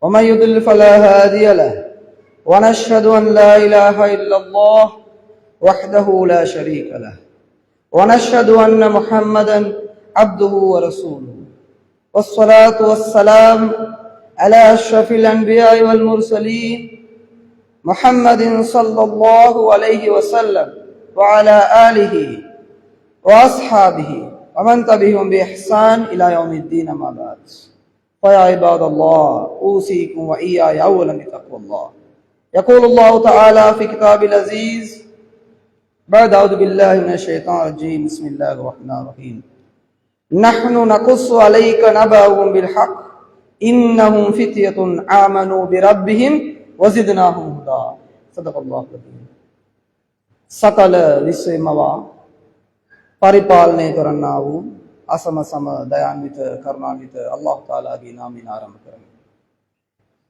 ومن يضلل فلا هادي له ونشهد أن لا إله إلا الله وحده لا شريك له ونشهد أن محمدا عبده ورسوله والصلاة والسلام على أشرف الأنبياء والمرسلين محمد صلى الله عليه وسلم وعلى آله وأصحابه ومن تبعهم بإحسان إلى يوم الدين ما بعد فيا عباد الله أوصيكم وإياي أولا بتقوى الله يقول الله تعالى في كتابه العزيز بعد أعوذ بالله من الشيطان الرجيم بسم الله الرحمن الرحيم نحن نقص عليك نبأهم بالحق إنهم فتية آمنوا بربهم وزدناهم هدى صدق الله العظيم සකල විශ්වයමවා පරිපාලනය කරන්නා වූ අසම සම දයාන්විත කරුණාන්විත අල්ලාහ් තාලාගේ නාමයෙන් ආරම්භ කරමි.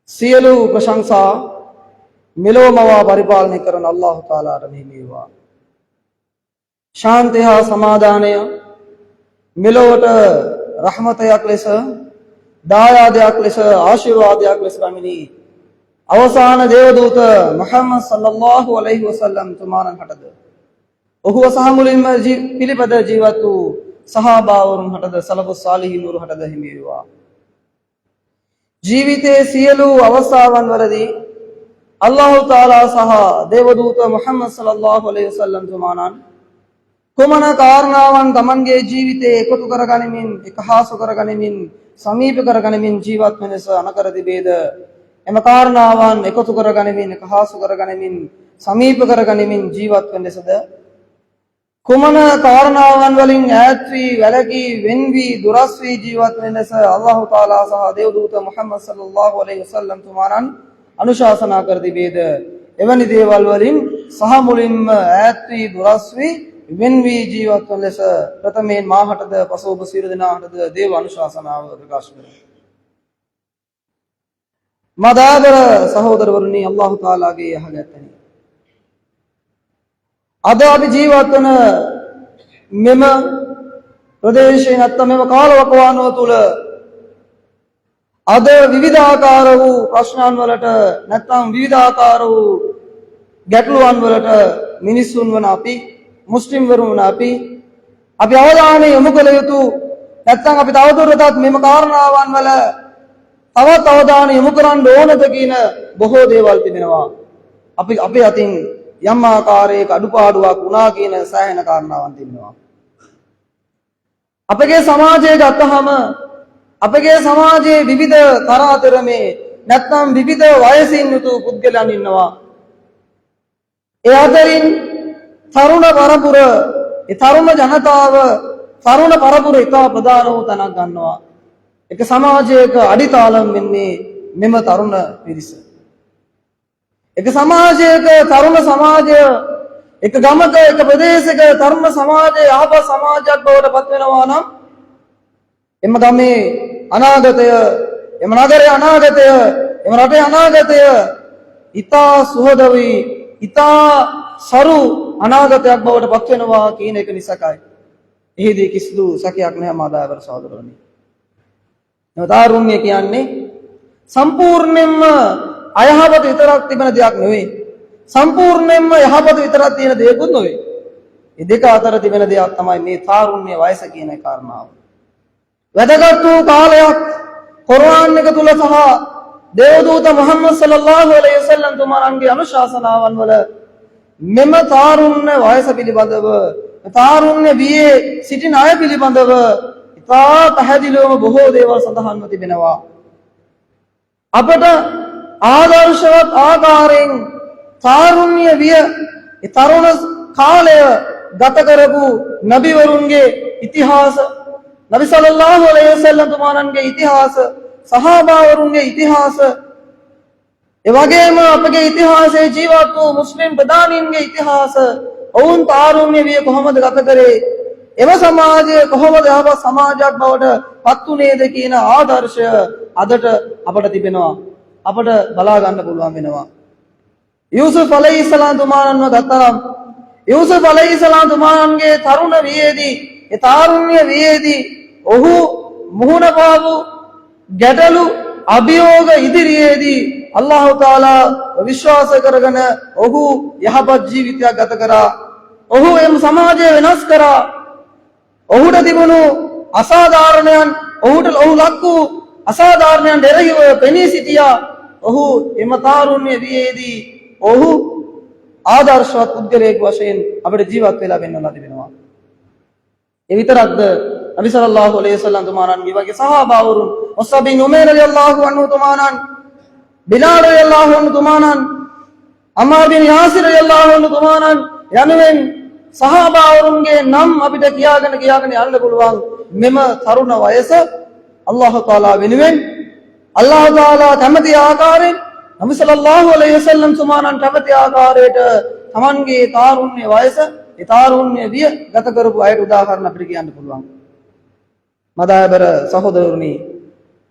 සියලු ප්‍රශංසා මෙලොවමවා පරිපාලනය කරන අල්ලාහ් තාලාට හිමි වේවා. ශාන්තිය හා සමාදානය මෙලොවට රහමතයක් ලෙස දායාදයක් ලෙස ආශිර්වාදයක් ලෙස පැමිණි අවසාන දේවදූත මුහම්මද් සල්ලල්ලාහු අලයිහි වසල්ලම් තුමාණන් හටද ඔහුව සහ මුලින්ම පිළිපද ජීවත් වූ සහාබාවරුන් හටද සලෆුස් සාලිහින් වරු හටද හිමි වේවා. ජීවිතයේ සියලු අවස්ථාවන් වලදී අල්ලාහ් තාලා සහ දේවදූත මුහම්මද් සල්ලල්ලාහු අලයිහි වසල්ලම් තුමාණන් කුමන කාරණාවන් Tamanගේ ජීවිතයේ එකතු කරගනිමින් එකහාසු කරගනිමින් සමීප කරගනිමින් ජීවත් වෙනස අනකර තිබේද එම කාරණාවන් එකතු කරගනිමින් එකහාසු කරගනිමින් සමීප කරගනිමින් ජීවත් වෙන ලෙසද කුමන කාරණාවන් වලින් ඈත් වී වැළකී වෙන් වී දුරස් වී ජීවත් වෙන ලෙස අල්ලාහ් තාලා සහ දේවදූත මුහම්මද් සල්ලල්ලාහු අලයිහි වසල්ලම් තුමාණන් අනුශාසනා කර තිබේද එවැනි දේවල් වලින් සහ මුලින්ම ඈත් වී දුරස් වී වෙන් වී ජීවත් වන ලෙස ප්‍රථමයෙන් මාහටද පසු ඔබ සියලු දෙනාටද දේව අනුශාසනාව ප්‍රකාශ කරමි. මදාදර සහෝදරවරුනි අල්ලාහ් තාලාගේ යහගැත්තනි අද අපි ජීවත් වන මෙම ප්‍රදේශයේ නැත්නම් මෙම කාලවකවානුව තුල අද විවිධාකාර වූ ප්‍රශ්නයන් වලට නැත්නම් විවිධාකාර වූ ගැටලුවන් වලට මිනිසුන් වන අපි මුස්ලිම් වරුන් වන අපි අවධානය යොමු කළ යුතු නැත්නම් අපි තවදුරටත් මෙම කාරණාවන් වල තවත් අවධානය යොමු කරන්න ඕනද කියන බොහෝ දේවල් තිබෙනවා. අපි අතින් යම් ආකාරයක අඩුපාඩුවක් වුණා කියන සෑහෙන කාරණාවන් තිබෙනවා. අපගේ සමාජය ගත්තහම අපගේ සමාජයේ විවිධ තරාතරමේ නැත්නම් විවිධ වයසින් යුතු පුද්ගලයන් ඉන්නවා. ඒ අතරින් තරුණ පරපුර ඒ තරුණ ජනතාව තරුණ පරපුර ඉතා ප්‍රධාන වූ තැනක් ගන්නවා. එක සමාජයක අඩිතාලම් වෙන්නේ මෙම තරුණ පිරිස. එක සමාජයක තරුණ සමාජය එක ගමක එක ප්‍රදේශයක තරුණ සමාජය යහපත් සමාජයක් බවට පත් වෙනවා නම් එම ගමේ අනාගතය එම නගරයේ අනාගතය එම රටේ අනාගතය ඉතා සුහදවි ඉතා සරු අනාගතයක් බවට පත් වෙනවා කියන එක නිසායි. එහිදී කිසිදු සැකයක් නැහැ මාදාවර සහෝදරවනි. තරුණිය කියන්නේ සම්පූර්ණයෙන්ම අයහපත විතරක් තිබෙන දෙයක් නෙවෙයි. සම්පූර්ණයෙන්ම යහපත විතරක් තියෙන දෙයක්ුත් නෙවෙයි. මේ දෙක අතර තිබෙන දෙයක් තමයි මේ තාරුණ්‍ය වයස කියන කාරණාව. වැදගත් වූ කාලයක් කුර්ආන් එක තුල සහ දේවදූත මුහම්මද් සල්ලල්ලාහු අලයිහි වසල්ලම් තුමාණන්ගේ අනුශාසනාවන් වල මෙම තාරුණ්‍ය වයස පිළිබඳව තාරුණ්‍ය වියේ සිටින අය පිළිබඳව ඉතා පැහැදිලිවම බොහෝ දේවල් සඳහන්ව තිබෙනවා. අපට ආදර්ශවත් ආකාරයෙන් තාරුණ්‍ය විය ඒ තරුණ කාලය ගත කරපු නබිවරුන්ගේ ඉතිහාස නබි සල්ලල්ලාහු අලයිහි වසල්ලම් තුමාණන්ගේ ඉතිහාස සහාබාවරුන්ගේ ඉතිහාස ඒ වගේම අපගේ ඉතිහාසයේ ජීවත් වූ මුස්ලිම් ප්‍රධානීන්ගේ ඉතිහාස ඔවුන් තාරුණ්‍ය විය කොහොමද ගත කරේ එම සමාජය කොහොමද යහපත් සමාජයක් බවට පත් වුණේද කියන ආදර්ශය අදට අපට තිබෙනවා. අපට බලා ගන්න පුළුවන් වෙනවා. යූසුෆ් අලයිහිස්සලාම් තුමාණන්ව ගත්තාම යූසුෆ් අලයිහිස්සලාම් තුමාණන්ගේ තරුණ වියේදී ඒ තාරුණ්‍ය වියේදී ඔහු මුහුණ පාපු ගැටලු අභියෝග ඉදිරියේදී අල්ලාහ් තාලා විශ්වාස කරගෙන ඔහු යහපත් ජීවිතයක් ගත කරා. ඔහු එම් සමාජය වෙනස් කරා. ඔහුට තිබුණු අසාධාරණයන් ඔහු ලක් වූ අසාධාරණයන් දෙරහිව පෙනී සිටියා. ඔහු එම තාරුණ්‍ය වියේදී ඔහු ආදර්ශවත් පුද්ගලයෙක් වශයෙන් අපිට ජීවත් වෙලා වෙන්නලා තිබෙනවා. ඒ විතරක්ද නබි සල්ලල්ලාහු අලයිහි වසල්ලම් තුමාණන්ගේ වගේ සහාබාවරුන් මුස්අබ් බින් උමෛර් රලියල්ලාහු අන්හු තුමාණන්, බිලාල් රලියල්ලාහු අන්හු තුමාණන්, අම්මාර් බින් යාසිර් රලියල්ලාහු අන්හු තුමාණන් යනුවෙන් සහාබාවරුන්ගේ නම් අපිට කියාගෙන යන්න පුළුවන්. මෙම තරුණ වයස අල්ලාහ් තාලා වෙනුවෙන් අල්ලාහ් තාලා කැමති ආකාරයෙන් නබි සල්ලල්ලාහු අලයිහි වසල්ලම් තුමාණන් කැමති ආකාරයට තමන්ගේ තාරුණ්‍ය වයස, ඒ තාරුණ්‍ය විය ගත කරපු අයට උදාහරණ අපිට කියන්න පුළුවන්. මදාබර සහෝදරනි,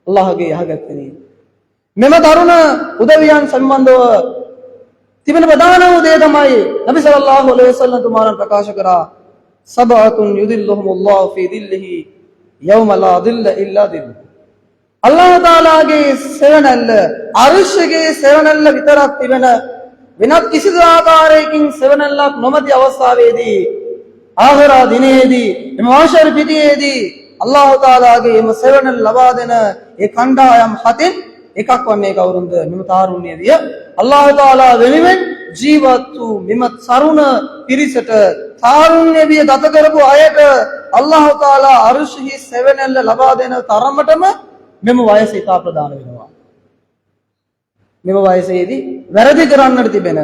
අල්ලාහගේ යහගත්තනි, මෙම තරුණ උදවියන් සම්බන්ධව තිබෙන ප්‍රධාන දේ තමයි නබි සල්ලල්ලාහු අලයිහි වසල්ලම් තුමාණන් ප්‍රකාශ කරා සබඅතුන් යුදිල්ලුහුමුල්ලාහු ෆී දිල්ලිහි යවම ලා දිල්ල ඉල්ලා දිල්ල. අල්ලාහ් තාලාගේ සෙවණැල්ල, අර්ෂගේ සෙවණැල්ල විතරක් තිබෙන වෙනත් කිසිදු ආකාරයකින් සෙවණැල්ලක් නොමැති අවස්ථාවේදී ආඛිරා දිනේදී එම මාෂර් පිටියේදී අල්ලාහ් තාලාගේ එම සෙවණැල්ල ලබා දෙන ඒ කණ්ඩායම් හතෙන් එකක් වන්නේ කවුරුන්ද? මෙම තාරුණ්‍ය විය අල්ලාහ් තාලා වෙනුවෙන් ජීවත් වූ මෙම සරුණ පිරිසට, තාරුණ්‍ය විය ගත කරපු අයට අල්ලාහ් තාලා අර්ෂෙහි සෙවණැල්ල ලබා දෙන තරමටම මෙම වයස ඉතා ප්‍රධාන වෙනවා. මෙම වයසේදී වැරදි කරන්නට තිබෙන,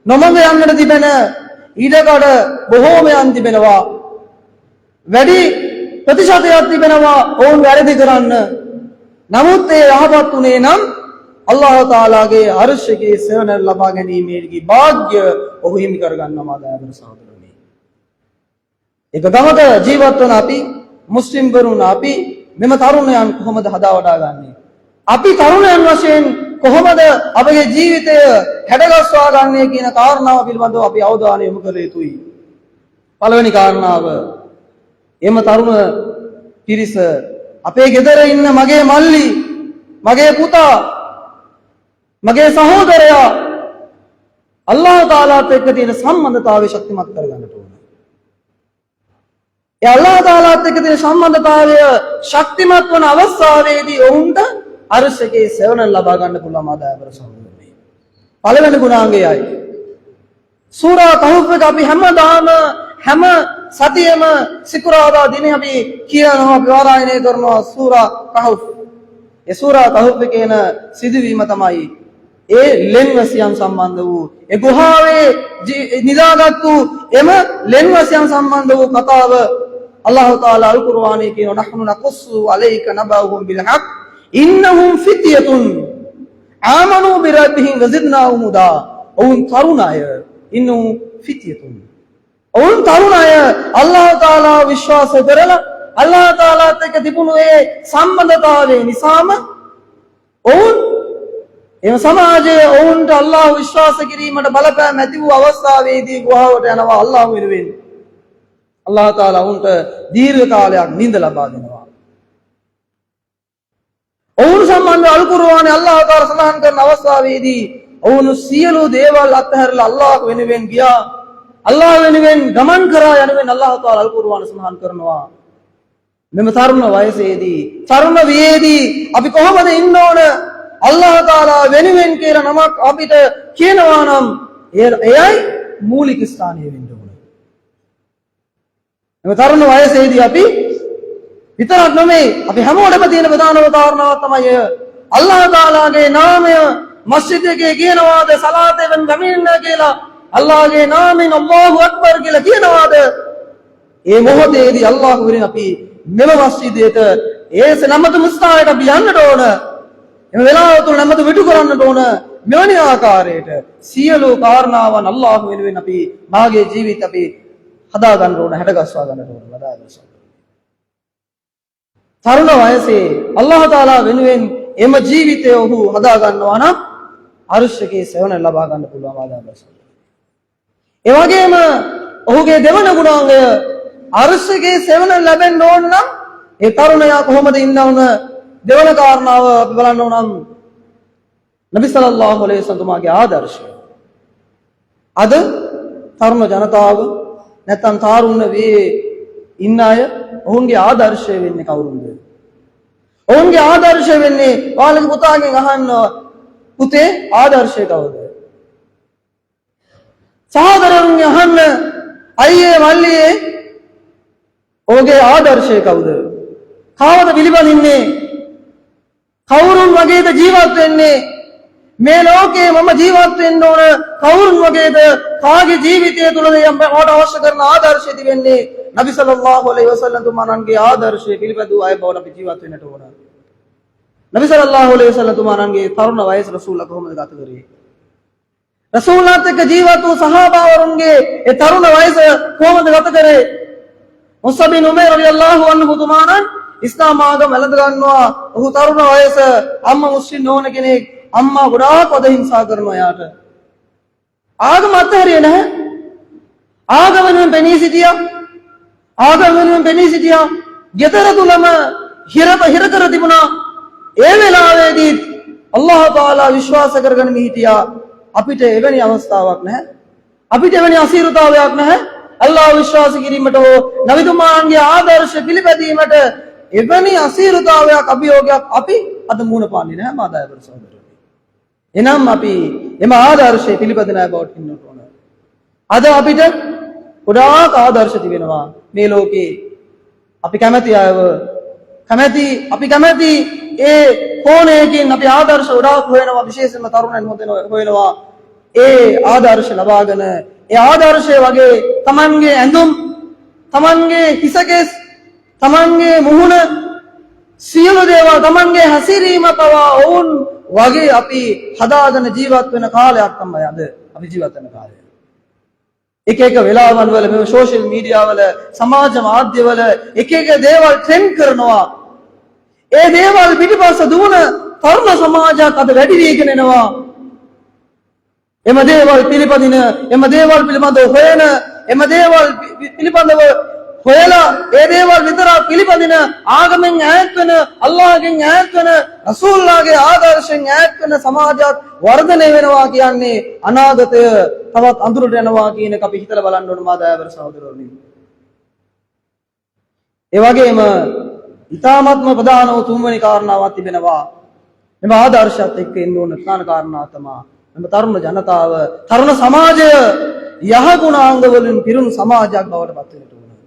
නොමඟ යන්නට තිබෙන ඉඩකඩ බොහෝමයන් තිබෙනවා. වැඩි ප්‍රතිශතයක් තිබෙනවා ඔවුන් වැරදි කරන්න. නමුත් ඒ යහපත් උනේ නම් අල්ලාහ් තාලාගේ අර්ෂයේ සෙවණැල්ල ලබා ගැනීමේදී වාග්ය ඔහු හිමි කරගන්නවා. දයාබර සහෝදරනි, ඒක ගමක ජීවත් වන අපි මුස්ලිම් වරුන් අපි මෙම තරුණයන් කොහොමද හදා වඩා ගන්නේ? අපි තරුණයන් වශයෙන් කොහොමද අපගේ ජීවිතය හැඩගස්වා ගන්නේ කියන කාරණාව පිළිබඳව අපි අවධානය යොමු කළ යුතුයි. පළවෙනි කාරණාව, එම තරුණ පිරිස අපේ ගෙදර ඉන්න මගේ මල්ලි, මගේ පුතා, මගේ සහෝදරයා අල්ලාහ් තාලාත් එක්ක තියෙන සම්බන්ධතාවය ශක්තිමත් කරගන්නට ඕන. ඒ අල්ලාහ් තාලාත් එක්ක තියෙන සම්බන්ධතාවය ශක්තිමත් වන අවස්ථාවේදී ඔවුන්ට අර්ෂයේ සෙවණැල්ල ලබා ගන්න පුළුවන්. ආදායවර සහෝදරනි, පළවෙනි ගුණාංගයයි සූරා කහෆ් එක අපි හැම සතියෙම සිකුරාදා දිනේ අපි කියනවා, අපි පාරායනය කරනවා සූරා කහෆ්. ඒ සූරා කහෆ් කියන සිදුවීම තමයි ඒ ලෙන්වැසියන් සම්බන්ධ වූ, ඒ ගුහාවේ නිදාගත්තු එම ලෙන්වැසියන් සම්බන්ධ වූ කතාව. අල්ලාහ් තාලා අල් කුර්ආනයේ කියනවා නහ්නු නකුස්සු අලයික නබවහුම් බිල් හක් ඉන්නහුම් ෆිත්යතුන් ආමනු බිරබ්බිහිම් වසිද්නාහුම් හුදා. ඔවුන් තරුණ අය, ඉන්නහුම් ෆිත්යතුන්, ඔවුන් තරුණ අය අල්ලාහ් තාලා විශ්වාස කරලා අල්ලාහ් තාලාත් එක්ක තිබුණු ඒ සම්බන්ධතාවය නිසාම ඔවුන් එම සමාජයේ ඔවුන්ට අල්ලාහ් විශ්වාස කිරීමට බලපෑම් ඇති වූ අවස්ථාවේදී ගුහාවට යනවා අල්ලාහ් වෙනුවෙන්. අල්ලාහ් තාලා ඔවුන්ට දීර්ඝ කාලයක් නිින්ද ලබා දෙනවා. ඔවුන් සම්බන්ධව අල් කුර්ආනයේ අල්ලාහ් තාලා සඳහන් කරන අවස්ථාවේදී ඔවුන් සියලු දේවල් අත්හැරලා අල්ලාහ් වෙනුවෙන් ගියා. අල්ලාහ් වෙනුවෙන් ගමන් කරා යනුවෙන් අල්ලාහ් තාලා අල් කුර්ආනයේ සඳහන් කරනවා. මෙම තරුණ වයසේදී, තරුණ වියේදී අපි කොහොමද ඉන්න ඕන? අල්ලාහ් තාලා වෙනුවෙන් කියලා නමක් අපිට කියනවා නම් එයයි මූලික ස්ථානීය වෙන්න ඕන. මෙම තරුණ වයසේදී අපි විතරක් නෙමෙයි, අපි හැමෝටම තියෙන ප්‍රධානම කාරණාවක් තමයි අල්ලාහ් තාලාගේ නාමය මස්ජිද් එකේ කියනවාද සලාතෙන් ගමින්න කියලා, අල්ලාහගේ නාමයෙන් අල්ලාහු අක්බර් කියලා කියනවාද? ඒ මොහොතේදී අල්ලාහ් වෙනුවෙන් අපි මෙම මස්ජිදයට ඒස නමත මුස්තායට අපි යන්නට ඕන. එම වෙලාව තුල නමත විටු කරන්නට ඕන. මෙවැනි ආකාරයට සියලු කාරණාවන් අල්ලාහ් වෙනුවෙන් අපි මාගේ ජීවිත අපි හදා ගන්න ඕන, හැඩගස්වා ගන්නට ඕන. තරුණ වයසේ අල්ලාහ් තාලා වෙනුවෙන් එම ජීවිතය ඔහු හදා ගන්නවා නම් අර්ෂයේ සෙවණැල්ල ලබා ගන්න පුළුවන්. ආදායවස. ඒ වගේම ඔහුගේ දෙවන ගුණාංගය අර්ෂයේ සෙවණැල්ල ලැබෙන්න ඕන නම් ඒ තරුණයා කොහොමද ඉන්න ඕන? දෙවන කාරණාව අපි බලන්න ඕනම් නබි සල්ලල්ලාහු අලයිහි වසල්ලම් තුමාගේ ආදර්ශය. අද තරුණ ජනතාව නැත්නම් තාරුණ වේ ඉන්න අය ඔවුන්ගේ ආදර්ශය වෙන්නේ කවුරුන්ද? ඔවුන්ගේ ආදර්ශය වෙන්නේ ඔයාලගේ පුතාගෙන් අහන්න පුතේ ආදර්ශය කවුද? සහෝදරයන් අහන්න අයියේ මල්ලියේ ඔහුගේ ආදර්ශය කවුද? කවුද පිළිපදින්නේ? කවුරුන් වගේද ජීවත් වෙන්නේ? මේ ලෝකේ මම ජීවත් වෙන්න ඕන කවුරුන් වගේද? කාගේ ජීවිතය තුළද මට අවශ්‍ය කරන ආදර්ශය තිබෙන්නේ? නබි සල්ලල්ලාහු අලයිහි වසල්ලම් තුමාණන්ගේ ආදර්ශය පිළිපදූ අය බවට අපි ජීවත් වෙන්නට ඕන. නබි සල්ලල්ලාහු අලයිහි වසල්ලම් තුමාණන්ගේ තරුණ වයස රසූල්ලා කොහොමද ගත කරේ? රසූල්ලාත් එක්ක ජීවත් වූ සහාබාවරුන්ගේ ඒ තරුණ වයස කොහොමද ගත කරේ? මුස්අබ් බින් උමර් රලියල්ලාහු අන්හු තුමාණන් ඉස්ලාම ආගම වැළඳ ගන්නවා. ඔහු තරුණ වයස අම්මා මුස්ලිම් නොවන කෙනෙක්. අම්මා ගොඩාක් වද හිංසා කරනවා යාට. ආගම අත්හැරියේ නැහැ. ආගම වෙනුවෙන් පෙනී සිටියා. ආගම වෙනුවෙන් පෙනී සිටියා. ගෙදර තුලම හිර කර තිබුණා. ඒ වෙලාවේදී අල්ලාහ් තාලා විශ්වාස කරගෙන හිටියා. අපිට එවැනි අවස්ථාවක් නැහැ. අපිට එවැනි අසීරුතාවයක් නැහැ. අල්ලාහ් විශ්වාස කිරීමට හෝ නබිතුමාන්ගේ ආදර්ශ පිළිපැදීමට එවැනි අසීරුතාවයක් අභියෝගයක් අපි අද මුණ පාන්නේ නැහැ මාදායවර සහෝදරයෝ. එනම් අපි එම ආදර්ශය පිළිපදින අය බවට ඉන්නට ඕන. අද අපිට ගොඩාක් ආදර්ශ තිබෙනවා මේ ලෝකේ. අපි කැමැති අයව අපි කැමැති ඒ කෝණයකින් අපි ආදර්ශ ගොඩාක් හොයනවා. විශේෂයෙන්ම තරුණයන් හොයනවා. ඒ ආදර්ශ ලබාගෙන ඒ ආදර්ශය වගේ තමන්ගේ ඇඳුම්, තමන්ගේ හිසකෙස්, තමන්ගේ මුහුණ, සියලු දේවල් තමන්ගේ හැසිරීම පවා ඔවුන් වගේ අපි හදාගෙන ජීවත් වෙන කාලයක් තමයි අද අපි ජීවත් වෙන කාලය. එක එක වෙලාවන් වල මේ සෝෂල් මීඩියා වල සමාජ මාධ්‍ය වල එක එක දේවල් ට්‍රෙන්ඩ් කරනවා. ඒ දේවල් පිටිපස්ස දුවන තරුණ සමාජයක් අද වැඩි වීගෙන එනවා. එම දේවල් පිළිපදින, එම දේවල් පිළිබඳව හොයන, එම දේවල් පිළිබඳව හොයලා ඒ දේවල් විතරක් පිළිපදින, ආගමෙන් ඈත් වෙන, අල්ලාහගෙන් ඈත් වෙන, රසූල්ලාගේ ආදර්ශයෙන් ඈත් වෙන සමාජයක් වර්ධනය වෙනවා කියන්නේ අනාගතය තවත් අඳුරට යනවා කියන එක අපි හිතලා බලන්න ඕන මාදායවර සහෝදරවරුනි. ඒ වගේම ඊ타ත්ම ප්‍රධාන වූ තුන්වෙනි කාරණාවක් තිබෙනවා. මේ ආදර්ශයත් එක්ක එන්න ඕන ප්‍රධාන කාරණාව තමයි මේ තරුණ ජනතාව, තරුණ සමාජය යහගුණාංග වලින් පිරුණු සමාජයක් බවට පත් වෙන්න ඕන.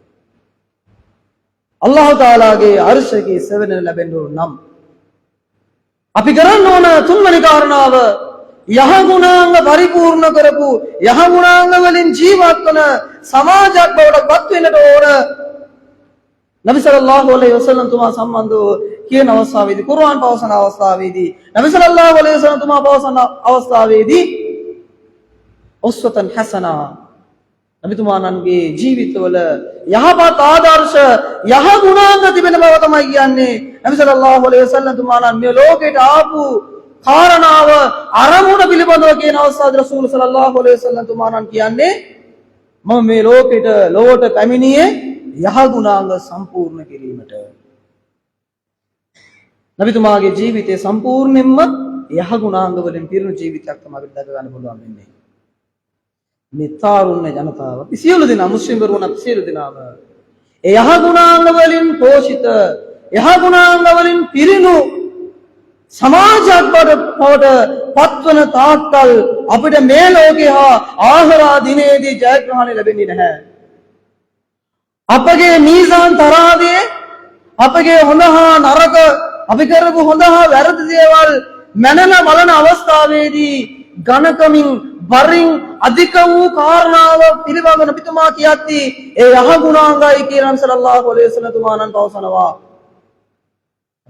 අල්ලාහ් තාලාගේ අර්ශයේ සෙවණ ලැබෙන්න ඕන නම් අපි කරන්න ඕන තුන්වෙනි කාරණාව යහගුණාංග පරිපූර්ණ කරපු යහගුණාංග වලින් ජීවත් වන සමාජයක් බවට පත් වෙන්නට ඕන. නබි සල්ලල්ලාහු අලයිහි වසල්ලම් තුමා සම්බන්ධව කියන අවස්ථාවේදී, කුර්ආන් පවසන අවස්ථාවේදී, නබි සල්ලල්ලාහු අලයිහි වසල්ලම් තුමා පවසන අවස්ථාවේදී උස්වතන් හසනා නබිතුමාණන්ගේ ජීවිතවල යහපත් ආදර්ශ යහගුණාංග තිබෙන බව තමයි කියන්නේ. නබි සල්ලල්ලාහු අලයිහි වසල්ලම් තුමාණන් මේ ලෝකයට ආපු කාරණාව අරමුණ පිළිබඳව කියන අවස්ථාවේ රසූල් සල්ලල්ලාහු අලයිහි වසල්ලම් තුමාණන් කියන්නේ මම මේ ලෝකයට පැමිණියේ යහගුණාංග සම්පූර්ණ කිරීමට. නබිතුමාගේ ජීවිතය සම්පූර්ණයෙන්ම යහගුණාංග වලින් පිරුණු ජීවිතයක් තමයි අපිට දක ගන්න පුළුවන් වෙන්නේ. මේ තරුණ ජනතාව සියලු දෙනා මුස්ලිම් වරුන් සියලු දෙනාම ඒ යහගුණාංග වලින් පෝෂිත යහගුණාංග වලින් පිරිණු සමාජයක් බවට පත්වන තාක්කල් අපිට මේ ලෝකේ හා ආඛිරා දිනේදී ජයග්‍රහණය ලැබෙන්නේ නැහැ. අපගේ මීසාන් තරාවේ අපගේ හොඳ හා නරක, අපි කරපු හොඳ හා වැරදි දේවල් මනන බලන අවස්ථාවේදී ඝනකමින් වරින් අධික වූ කාරණාව පිළිබඳව නබිතුමා කියද්දී ඒ යහගුණාංගයි කියලා සල්ලල්ලාහු අලයිහි වසල්ලම් තුමාණන් පවසනවා.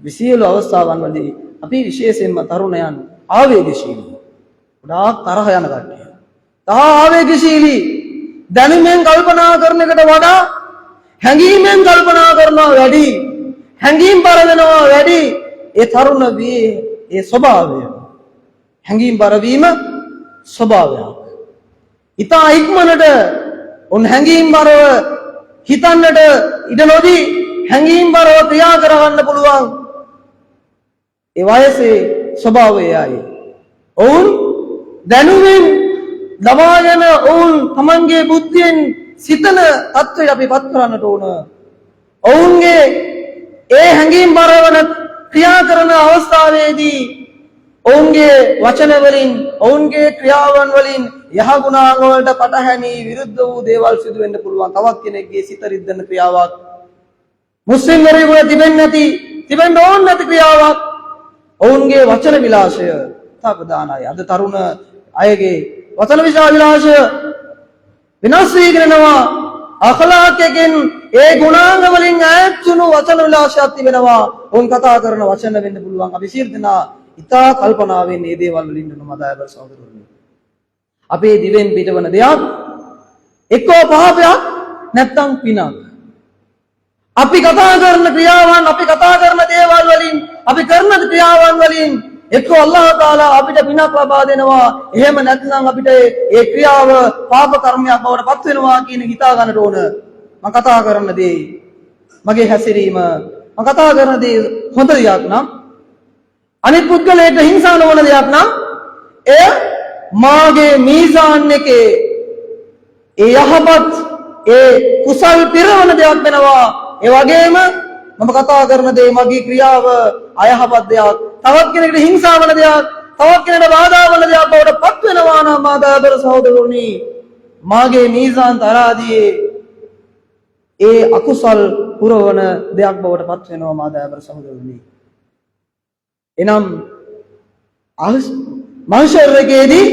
අපි සියලු අවස්ථාවන් වලදී අපි විශේෂයෙන්ම තරුණයන් ආවේගශීලී, ගොඩාක් තරහ යන කට්ටිය. ආවේගශීලී දැනුමෙන් කල්පනා කරන එකට වඩා හැඟීමෙන් කල්පනා කරනවා වැඩි, හැඟීම් බර වෙනවා වැඩි. ඒ තරුණ වී ඒ ස්වභාවය හැඟීම් බර වීම ස්වභාවයක්. ඊතා ඉක්මනට උන් හැඟීම් බරව හිතන්නට ඉඩ නොදී හැඟීම් බරව ක්‍රියා කරවන්න පුළුවන්. ඒ වයසේ ස්වභාවය ආයි. ඔවුන් දැනුමින් දමාගෙන ඔවුන් තමන්ගේ බුද්ධියෙන් සිතන තත්ත්වයට අපි පත් කරන්නට ඕන. ඔවුන්ගේ ඒ හැඟීම් බරවන ක්‍රියා කරන අවස්ථාවේදී ඔවුන්ගේ වචන වලින් ඔවුන්ගේ ක්‍රියාවන් වලින් යහගුණාංග වලට පටහැනි විරුද්ධ වූ දේවල් සිදු වෙන්න පුළුවන්. තවත් කෙනෙක්ගේ සිත රිද්දන ක්‍රියාවක්, මුස්ලිම් වරයෙකුට තිබෙන්න ඕන නැති ක්‍රියාවක්, ඔවුන්ගේ වචන විලාසය තා ප්‍රධානයි. අද තරුණ අයගේ වචන විලාසය විනාශ වීගෙන යනවා. අඛලාකයෙන් ඒ ගුණාංග වලින් ඈත් වුණු වචන විලාසයක් තිබෙනවා. ඔවුන් කතා කරන වචන වෙන්න පුළුවන්. අපි සියලු දෙනා ඉතා කල්පනාවෙන් මේ දේවල් වලින් නොමදායබර සහෝදරවරුනි. අපේ දිවෙන් පිටවන දෙයක් එක්කෝ පාපයක් නැත්නම් පිනක්. අපි කතා කරන ක්‍රියාවන්, අපි කතා කරන දේවල් වලින්, අපි කරන ක්‍රියාවන් වලින් එක්කෝ අල්ලාහ් තාලා අපිට පිනක් ලබා දෙනවා. එහෙම නැත්නම් අපිට ඒ ක්‍රියාව පාප කර්මයක් බවට පත් වෙනවා කියන හිතා ගන්නට ඕන. මම කතා කරන දේ, මගේ හැසිරීම, මම කතා කරන දේ හොඳ දෙයක් නම්, අනිත් පුද්ගලයාට හිංසා නොවන දෙයක් නම් එය මාගේ මීසාන් එකේ ඒ යහපත් ඒ කුසල් පිරවන දෙයක් වෙනවා. ඒ වගේම මම කතා කරන දේ, මගේ ක්‍රියාව අයහපත් දෙයක්, තවත් කෙනෙකුට හිංසා වන දෙයක්, තවත් කෙනෙකුට බාධා වන දෙයක් බවට පත් වෙනවා නම් මාදාබර සහෝදරවරුනි, මාගේ මීසාන් තරාදියේ ඒ අකුසල් පුරවන දෙයක් බවට පත් වෙනවා මාදාබර සහෝදරවරුනි. එනම් මහෂරයේදී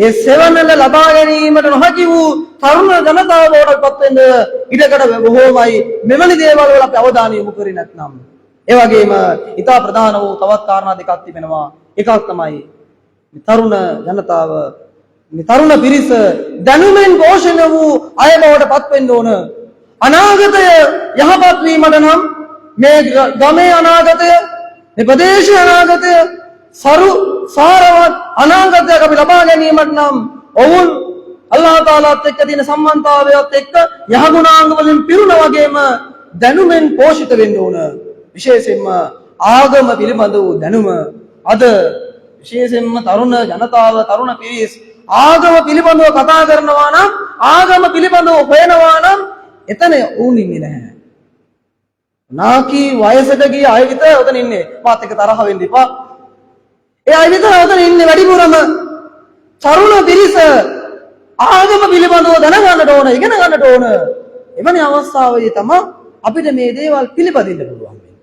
ඒ සෙවණල ලබා ගැනීමට නොහැකි වූ තරුණ ජනතාව බවට පත් වෙන ඉඩකඩ බොහෝමයි. මෙවැනි දේවල් වල අපි අවධානය යොමු කරේ නැත්නම්, ඒ වගේම ඊටා ප්‍රධාන වූ තවත් කාරණා දෙකක් තිබෙනවා. එකක් තමයි මේ තරුණ ජනතාව, මේ තරුණ පිරිස දැනුමෙන් පෝෂණය වූ අය බවට පත් වෙන්න ඕන. අනාගතය යහපත් වීමට නම් මේ ගමේ අනාගතය, මේ ප්‍රදේශයේ අනාගතය සාරවත් අනාගතයක් අපි ලබා ගැනීමට නම් ඔවුන් අල්ලාහ් තාලාත් එක්ක තියෙන සම්බන්ධතාවයත් එක්ක යහගුණාංග වලින් පිරුණ වගේම දැනුමෙන් පෝෂිත වෙන්න ඕන. විශේෂයෙන්ම ආගම පිළිබඳ වූ දැනුම අද විශේෂයෙන්ම තරුණ ජනතාව, තරුණ පිරිස් ආගම පිළිබඳව කතා කරනවා නම්, ආගම පිළිබඳව හොයනවා නම් එතන වුන් ඉන්නේ නැහැ. නාකි වයසට ගිය අය විතර උතන ඉන්නේ. මාත් එක්ක තරහ වෙන්න එපා. ඒ අය විතර උතන ඉන්නේ. වැඩිපුරම තරුණ පිරිස ආගම පිළිබඳව දැනගන්නට ඕන, ඉගෙන ගන්නට ඕන. එවැනි අවස්ථාවේදී තමයි අපිට මේ දේවල් පිළිපදින්න පුළුවන් වෙන්නේ.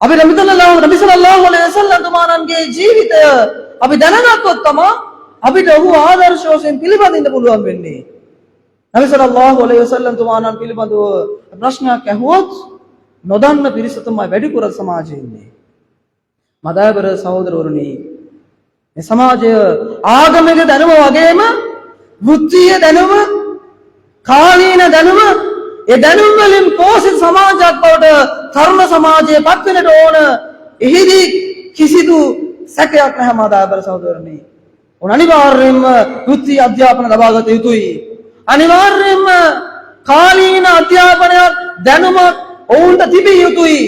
අපි නබි සල්ලල්ලාහු අලයිහි වසල්ලම් තුමාණන්ගේ ජීවිතය අපි දැනගත්තොත් තමයි අපිට ඔහු ආදර්ශ වශයෙන් පිළිපදින්න පුළුවන් වෙන්නේ. නබි සල්ලල්ලාහු අලයිහි වසල්ලම් තුමාණන් පිළිබඳව ප්‍රශ්නයක් ඇහුවොත් නොදන්න පිරිස තමයි වැඩිපුර සමාජයේ ඉන්නේ. මදාබර සහෝදරවරුනි, මේ සමාජය ආගමික දැනුම වගේම වෘත්තීය දැනුම, කාලීන දැනුම, ඒ දැනුම් වලින් පෝෂිත සමාජයක් බවට තරුණ සමාජයේ පත් වෙන්නට ඕන. එහිදී කිසිදු සැකයක් නැහැ මදාබර සහෝදරවරුනි. උන් අනිවාර්යයෙන්ම වෘත්තීය අධ්‍යාපන ලබා ගත යුතුයි. අනිවාර්යයෙන්ම කාලීන අධ්‍යාපනයක්, දැනුමක් ඔවුන්ට තිබිය යුතුයි.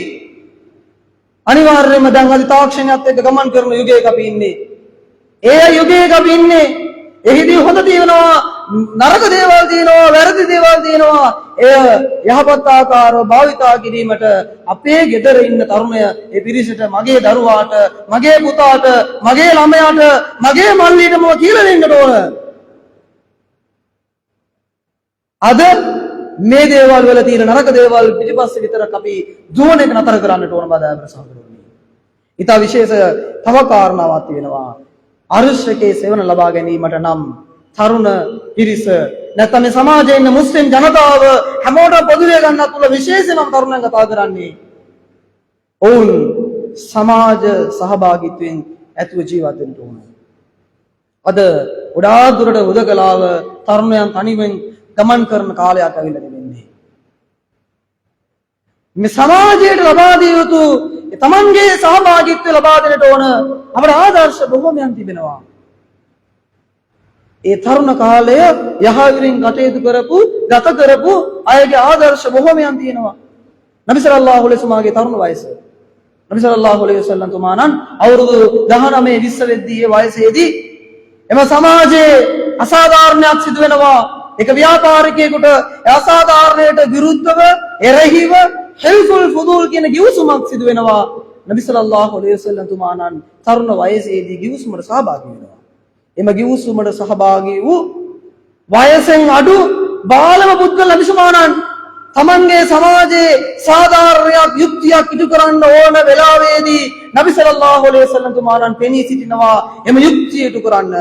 අනිවාර්යයෙන්ම දැන් අද තාක්ෂණයත් එක්ක ගමන් කරන යුගයක අපි ඉන්නේ. ඒ යුගයක අපි ඉන්නේ. එහිදී හොඳ තියෙනවා, නරක දේවල් තියෙනවා, වැරදි දේවල් තියෙනවා. එය යහපත් ආකාරව භාවිතා කිරීමට අපේ ගෙදර ඉන්න තරුණය, ඒ පිරිසට, මගේ දරුවාට, මගේ පුතාට, මගේ ළමයාට, මගේ මල්ලියට මොකද කියලා දෙන්න ඕන. අද මේ දේවල් වල තියෙන නරක දේවල් පිටිපස්සේ විතරක් අපි දුවන එක නතර කරන්නට ඕන බදාබර සහෝදරවරුනි. ඊට විශේෂ තව කාරණාවක් තියෙනවා. අරුෂ්කේ සේවන ලබා ගැනීමට නම් තරුණ පිරිස නැත්නම් මේ සමාජයේ ඉන්න මුස්ලිම් ජනතාව හැමෝටම පොදුවේ ගන්නත් උල විශේෂයෙන්ම තරුණයන් කතා කරන්නේ ඔවුන් සමාජ සහභාගීත්වයෙන් ඇතුව ජීවත් වෙන්න ඕන. අද ගොඩාක් දුරට උදකලාව තරුණයන් තනිවෙන් ගමන් කරන කාලයක් ඇවිල්ලා තිබෙන්නේ. මේ සමාජයට ලබා දිය යුතු තමන්ගේ සහභාගීත්වය ලබා දෙන්නට ඕන අපේ ආදර්ශ බොහෝමයන් තිබෙනවා. ඒ තරුණ කාලය යහවිරින් කටයුතු කරපු, ගත කරපු අයගේ ආදර්ශ බොහෝමයන් තියෙනවා. නබි සල්ලල්ලාහු අලයිහි වසල්ලම්ගේ තරුණ වයස. නබි සල්ලල්ලාහු අලයිහි වසල්ලම් තුමාණන් අවුරුදු 19 20 වෙද්දී වයසේදී එම සමාජයේ අසාධාරණයක් සිදු වෙනවා. එක ව්‍යාපාරිකයෙකුට අසාධාරණයට විරුද්ධව එරෙහිව හිල්ෆුල් ෆුදූල් කියන ගිවිසුමක් සිදු වෙනවා. නබි සල්ලල්ලාහු අලයිහි වසල්ලම් තුමාණන් තරුණ වයසේදී ගිවිසුමට සහභාගී වෙනවා. එම ගිවිසුමට සහභාගී වූ වයසෙන් අඩු බාලම පුද්ගල නබි සමානන් තමන්ගේ සමාජයේ සාධාරණයක් යුක්තියක් ඉටු කරන්න ඕන වෙලාවේදී නබි සල්ලල්ලාහු අලයිහි වසල්ලම් තුමාණන් පෙනී සිටිනවා එම යුක්තිය ඉටු කරන්න.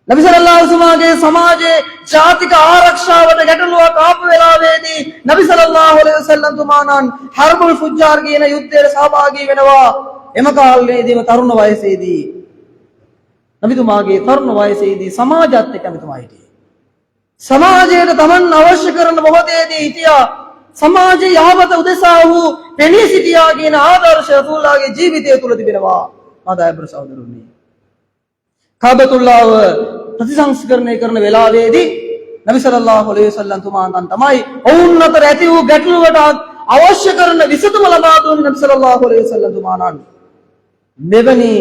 නබි සල්ලල්ලාහු අලයිහි වසල්ලම්ගේ සමාජයේ ජාතික ආරක්ෂාවට ගැටලුවක් ආපු වෙලාවේදී නබි සල්ලල්ලාහු අලයිහි වසල්ලම් තුමාණන් හර්බුල් ෆුජ්ජාර් කියන යුද්ධයට සහභාගී වෙනවා. එම කාලයේදීම තරුණ වයසේදී නබිතුමාගේ තරුණ වයසේදී සමාජයත් එක්ක නබිතුමා හිටියේ. සමාජයට තමන් අවශ්‍ය කරන මොහොතේදී හිටියා. සමාජයේ යහපත උදෙසා වූ පෙනී සිටියා කියන ආදර්ශ රසූල්ලාගේ ජීවිතය තුළ තිබෙනවා. ආදායබ්‍ර සහෝදරුනි. කාබතුල්ලාව ප්‍රතිසංස්කරණය කරන වෙලාවේදී නබි සල්ලල්ලාහු අලයිහි වසල්ලම් තුමාණන් තමයි ඔවුන් අතර ඇති වූ ගැටලුවට අවශ්‍ය කරන විසඳුම ලබා දුන්නේ නබි සල්ලල්ලාහු අලයිහි වසල්ලම් තුමාණන්. මෙවැනි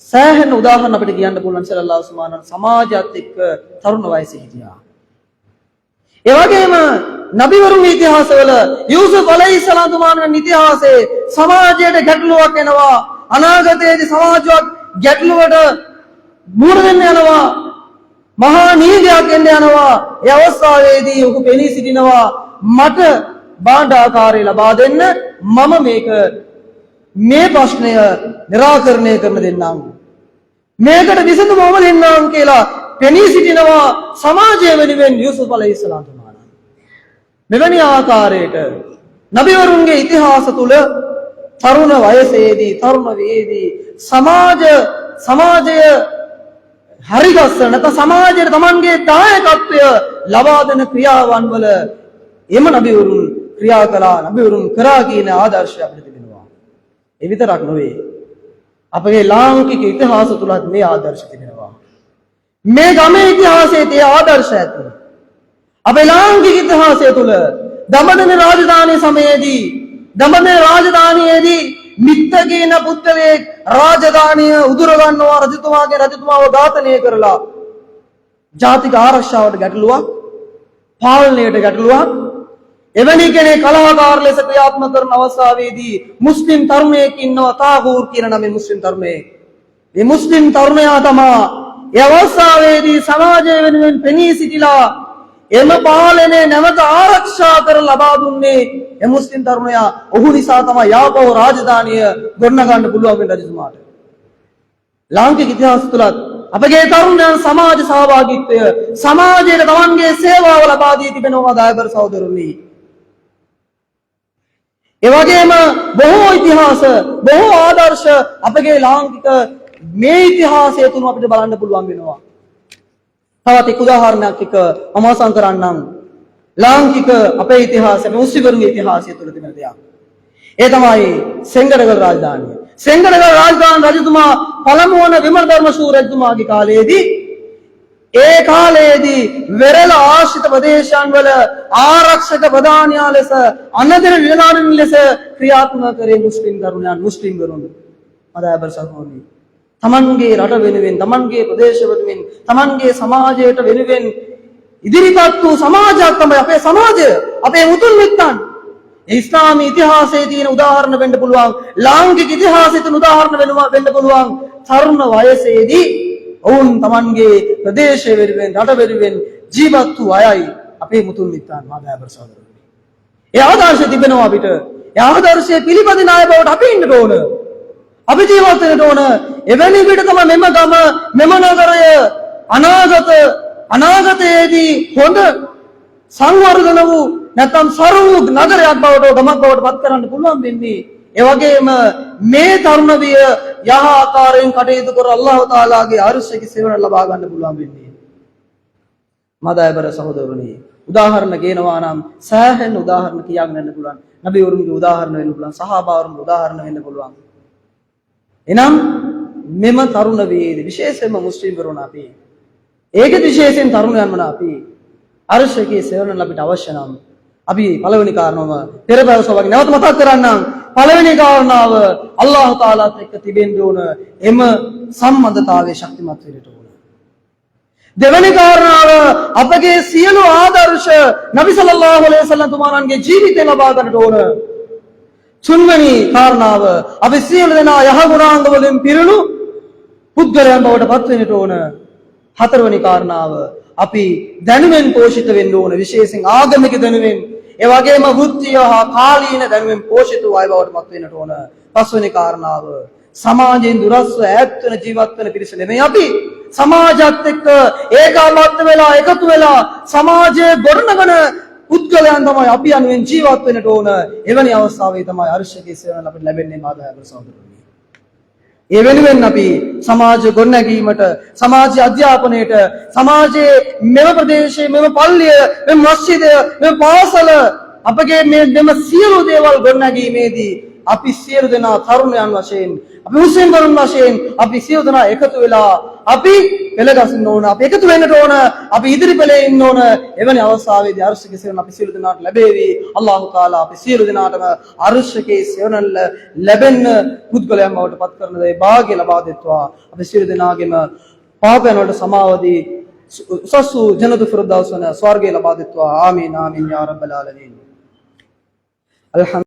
සෑහෙන උදාහරණ අපිට කියන්න පුළුවන් සල්ලල්ලාහු අලයිහි වසල්ලම් සමාජයත් එක්ක තරුණ වයසේ හිටියා. ඒ වගේම නබිවරුන්ගේ ඉතිහාසවල යූසුෆ් අලයිහිස්සලාම් තුමාණන්ගේ ඉතිහාසයේ සමාජයට ගැටලුවක් එනවා. අනාගතයේදී සමාජයක් ගැටලුවට මුහුණ දෙන්න යනවා. මහා නීතියක් එන්න යනවා. ඒ අවස්ථාවේදී ඔහු පෙනී සිටිනවා මට බාණ්ඩාකාරය ලබා දෙන්න මම මේ ප්‍රශ්නය निराකරණය කරන දෙන්නම්. මේකට විසඳුම මම දෙන්නම් කියලා පෙනී සිටිනවා සමාජය වෙනුවෙන් යූසුෆ් අලයිහිස්සලාම් තුමාණන්. මෙවැනි ආකාරයට නබිවරුන්ගේ ඉතිහාස තුල තරුණ වයසේදී තරුණ වේදී සමාජය හරිගස්සන නැත්නම් සමාජයේ තමන්ගේ දායකත්වය ලබා දෙන ක්‍රියාවන් වල එම නබිවරුන් ක්‍රියා කළා. නබිවරුන් කරා කියන ආදර්ශය අපිට තිබෙනවා. ඒ විතරක් නෙවෙයි අපගේ ලාංකික ඉතිහාස තුලත් මේ ආදර්ශ තිබෙනවා. මේ ගමේ ඉතිහාසයේ තේ ආදර්ශය ඇති. අපේ ලාංකික ඉතිහාසය තුල දඹදෙන රාජධානී සමයේදී දඹදෙන රාජධානියේදී මිත්ත කියන පුත්‍රයෙක් රාජධානිය උදුර ගන්නවා. රජතුමාව ඝාතනය කරලා ජාතික ආරක්ෂාවට ගැටලුවක්, පාලනයට ගැටලුවක්. එවැනි කෙනෙක් කලහකාර ලෙස ක්‍රියාත්මක කරන අවස්ථාවේදී මුස්ලිම් තරුණයෙක් ඉන්නවා තාගූර් කියන නමින් මුස්ලිම් තරුණයෙක්. මේ මුස්ලිම් තරුණයා තමයි ඒ අවස්ථාවේදී සමාජය වෙනුවෙන් පෙනී සිටිලා එම පාලනය නැවත ආරක්ෂා කර ලබා දුන්නේ ඒ මුස්ලිම් තරුණයා. ඔහු නිසා තමයි යාපෝ රාජධානිය ගොඩනගන්න පුළුවන් වෙන රජතුමාට. ලාංකික ඉතිහාස තුලත් අපගේ තරුණයන් සමාජ සහභාගීත්වය සමාජයට තමන්ගේ සේවාව ලබා දී තිබෙනවා දායබර සහෝදරුනි. ඒ වගේම බොහෝ ඉතිහාස බොහෝ ආදර්ශ අපගේ ලාංකික මේ ඉතිහාසය තුල අපිට බලන්න පුළුවන් වෙනවා. තවත් එක් උදාහරණයක් එක මම අවසන් කරන්නම්. ලාංකික අපේ ඉතිහාසයේ මුස්ලිම්වරුන්ගේ ඉතිහාසය තුල තිබෙන දෙයක්. ඒ තමයි සෙංගඩගල රාජධානිය. සෙංගඩගල රාජධානි රජතුමා පළමු වන විමල ධර්මශූර රජතුමාගේ කාලයේදී ඒ කාලයේදී වෙරළ ආශ්‍රිත ප්‍රදේශයන් වල ආරක්ෂක ප්‍රධානියා ලෙස අනදෙන නිලධාරීන් ලෙස ක්‍රියාත්මක කරේ මුස්ලිම් තරුණයන් මුස්ලිම්වරුන්. මදායබර් සහෝදරනි තමන්ගේ රට වෙනුවෙන් තමන්ගේ ප්‍රදේශ වෙනුවෙන් තමන්ගේ සමාජයට වෙනුවෙන් ඉදිරිපත් වූ සමාජයක් තමයි අපේ සමාජය. අපේ මුතුන් මිත්තන්. ඒ ඉස්ලාමී ඉතිහාසයේ තියෙන උදාහරණ වෙන්න පුළුවන්. ලාංකික ඉතිහාසයේ තියෙන උදාහරණ වෙන්න පුළුවන්. තරුණ වයසේදී ඔවුන් තමන්ගේ ප්‍රදේශය වෙනුවෙන් රට වෙනුවෙන් ජීවත් වූ අයයි අපේ මුතුන් මිත්තන් මාදායබර් සහෝදරනි. ඒ ආදර්ශය තිබෙනවා අපිට. ඒ ආදර්ශයේ පිළිපදින අය බවට අපි ඉන්න ඕන. අපි ජීවත් වෙන්න ඕන. එවැනි විට තමයි මෙම ගම මෙම නගරය අනාගතයේදී හොඳ සංවර්ධන වූ නැත්නම් සරු නගරයක් බවට ගමක් බවට පත් කරන්න පුළුවන් වෙන්නේ. ඒ වගේම මේ තරුණ විය යහ ආකාරයෙන් කටයුතු කර අල්ලාහ් තාලාගේ අර්ශයේ සේවන ලබා ගන්න පුළුවන් වෙන්නේ. මදායබර සහෝදරනි උදාහරණ ගේනවා නම් සෑහෙන උදාහරණ කියන්න වෙන්න පුළුවන්. නබිවරුන්ගේ උදාහරණ වෙන්න පුළුවන්. සහාබාවරුන්ගේ උදාහරණ වෙන්න පුළුවන්. එනම් මෙම තරුණ වේද විශේෂයෙන්ම මුස්ලිම් වරුන් අපි ඒක විශේෂයෙන් තරුණයන් වන අපි අර්ශයේ සේවන අපිට අවශ්‍ය නම් අපි පළවෙනි කාරණාව පෙර පැවසුවා වගේ නැවත මතක් කරන්නම්. පළවෙනි කාරණාව අල්ලාහ් තාලාත් එක්ක තිබෙන්න ඕන එම සම්බන්ධතාවයේ ශක්තිමත් වෙන්නට ඕන. දෙවෙනි කාරණාව අපගේ සියලු ආදර්ශ නබි සල්ලල්ලාහු අලයිහි වසල්ලම් තුමාණන්ගේ ජීවිතේ ලබා ගන්නට ඕන. තුන්වෙනි කාරණාව අපි සියලු දෙනා යහගුණාංග වලින් පිරුණු පුද්ගලයන් බවට පත් වෙන්නට ඕන. හතරවෙනි කාරණාව අපි දැනුමෙන් පෝෂිත වෙන්න ඕන, විශේෂයෙන් ආගමික දැනුමෙන්, ඒ වගේම වෘත්තීය හා කාලීන දැනුමෙන් පෝෂිත වූ අය බවට පත් වෙන්නට ඕන. පස්වෙනි කාරණාව සමාජයෙන් දුරස්ව ඈත් වෙන ජීවත් වෙන පිරිස නෙමෙයි අපි. සමාජයත් එක්ක ඒකාබද්ධ වෙලා එකතු වෙලා සමාජයේ ගොඩනගන පුද්ගලයන් තමයි අපි අනුවෙන් ජීවත් වෙන්නට ඕන. එවැනි අවස්ථාවේ තමයි අර්ශකයේ සේවන අපිට ලැබෙන්නේ මාදහයවර සහෝදරයනි. ඒ වෙනුවෙන් අපි සමාජ ගොඩනැගීමට, සමාජ අධ්‍යාපනයට, සමාජයේ මෙම ප්‍රදේශයේ මෙම පල්ලිය, මෙම මස්ජිදය, මෙම පාසල අපගේ මෙම සියලු දේවල් ගොඩනැගීමේදී අපි සියලු දෙනා තරුණයන් වශයෙන්, අපි මුස්ලිම් තරුණ වශයෙන් අපි සියලු දෙනා එකතු වෙලා අපි පෙළගස්න්න ඕන, අපි එකතු වෙන්නට ඕන, අපි ඉදිරි පෙළේ ඉන්න ඕන. එවැනි අවස්ථාවේදී අර්ශකයේ සේවන අපි සියලු දෙනාට ලැබේවි. අල්ලාහ් තාලා අපි සියලු දෙනාටම අර්ශකයේ සේවන ලැබෙන්න පුද්ගලයන් බවට පත් කරන දේ වාග්ය ලබා දෙත්වා. අපි සියලු දෙනාගේම පාපයන් වලට සමාව දී උසස් වූ ජනතු ෆිරදෞස් වන ස්වර්ගය ලබා දෙත්වා. ආමීන් ආමීන් යා රබ්බල් ආලමීන්.